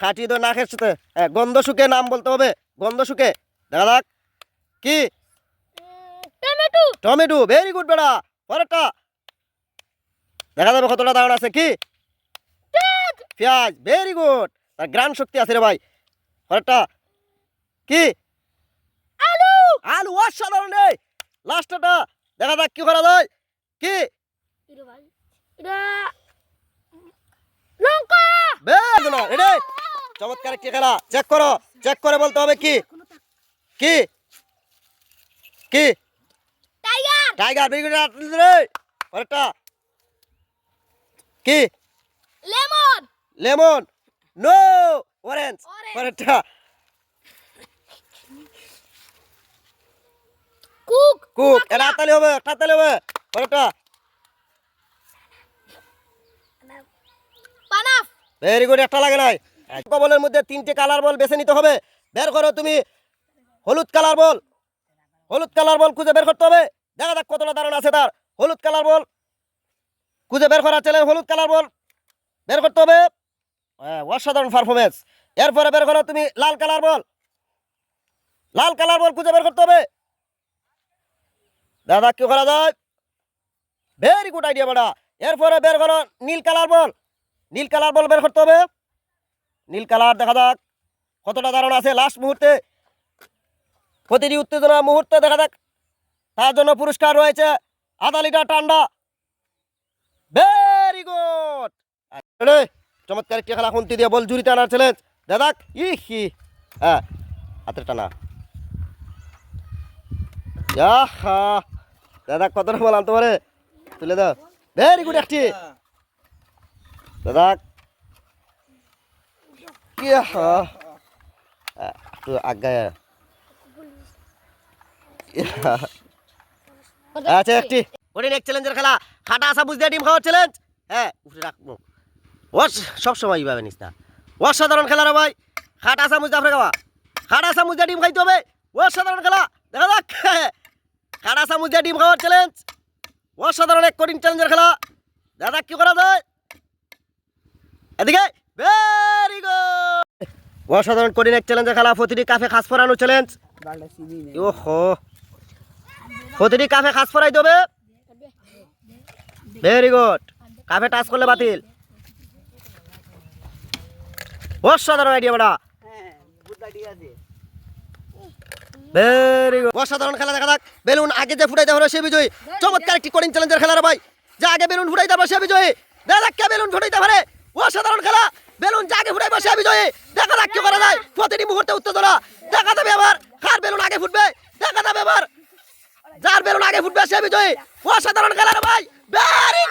খাটি তো নাকের সাথে গন্ধ শুকে নাম বলতে হবে গন্ধ শুকে দেখা যাক কি টমেটো টমেটো ভেরি গুড বেড়া পরেরটা দেখা যাবে কতটা দাঁড়ানো আছে কি পেঁয়াজ ভেরি গুড তার গ্রান শক্তি আছে রে ভাই পরেরটা কি আলু আলু অসাধারণ রে লাস্টটা দেখা যাক কি করা যায় কি এটা ভাই এটা লঙ্কা বেশ না রেডি চমৎকার একটি খেলা চেক করে বলতে হবে কি কি কি টাইগার টাইগার ভেরি গুড রে পরেরটা কি লেমন লেমন নো অরেঞ্জ পরেরটা কুক কুক এটা হাততালি হবে পরেরটা পানাফ ভেরি গুড একটা লাগে নাই বলের মধ্যে তিনটে কালার বল বেছে নিতে হবে বের করো তুমি হলুদ কালার বল খুঁজে বের করতে হবে দেখা যাক কতটা দারুণ আছে তার হলুদ কালার বল খুঁজে বের করা চ্যালেঞ্জ হলুদ কালার বল বের করতে হবে অসাধারণ পারফরমেন্স এরপরে বের করো তুমি লাল কালার বল খুঁজে বের করতে হবে দাদা কি করা যায় ভেরি গুড আইডিয়া বেটা এরপরে বের করো নীল কালার বল বের করতে হবে নীল কালার দেখা যাক কতটা দারুণ আছে লাস্ট মুহূর্তে প্রতিটি উত্তেজনা মুহূর্তে দেখা যাক তার জন্য পুরস্কার রয়েছে আধা লিটার ঠান্ডা ভেরি গুড চমৎকার একটি খেলা খুন্তি দিয়ে বল জুড়িতে আনার চ্যালেঞ্জ দাদা ইহি হ্যাঁ হাতের টানা দাদা কতটা বল আনতে পারে তুলে দাও ভেরি গুড একটি দাদা কি একটু আগায় আচ্ছা একটি কঠিন এক চ্যালেঞ্জের খেলা খাটা আসা বুঝতে ডিম খাওয়ার চ্যালেঞ্জ হ্যাঁ উঠে রাখবো সবসময় এইভাবে নিস না অসাধারণ খেলা রে ভাই খাটা আসা মুজা ফেলে খাওয়া খাটা আসা মুজা ডিম খাইতে হবে অসাধারণ খেলা দেখা যাক খাটা আসা মুজা ডিম খাওয়ার চ্যালেঞ্জ অসাধারণ এক কঠিন চ্যালেঞ্জের খেলা দাদা কি করা যায় এদিকে ভেরি গুড অসাধারণ কঠিন এক চ্যালেঞ্জের খেলা প্রতিটি কাফে খাস ফরানো চ্যালেঞ্জ ওহো প্রতিটি কাফে খাস ফরাই দেবে ভেরি গুড কাফে টাচ করলে বাতিল অসাধারণ আইডিয়া বেটা ভেরি গুড অসাধারণ খেলা দেখা যাক বেলুন আগে যে ফুটাইতে হলো সে বিজয়ী চমৎকার একটি কঠিন চ্যালেঞ্জের খেলা রে ভাই যে আগে বেলুন ফুটাইতে পারবে সে বিজয়ী দেখা যাক কে বেলুন ফুটাইতে পারে অসাধারণ খেলা বেলুন যে আগে ফুটাইবে সে বিজয়ী দেখা যাক কি করা যায় প্রতিটি মুহূর্তে উত্তেজনা দেখা যাবে আবার কার বেলুন আগে ফুটবে দেখা যাবে আবার যার বেলুন আগে ফুটবে সে বিজয়ী অসাধারণ খেলা রে ভাই ভেরি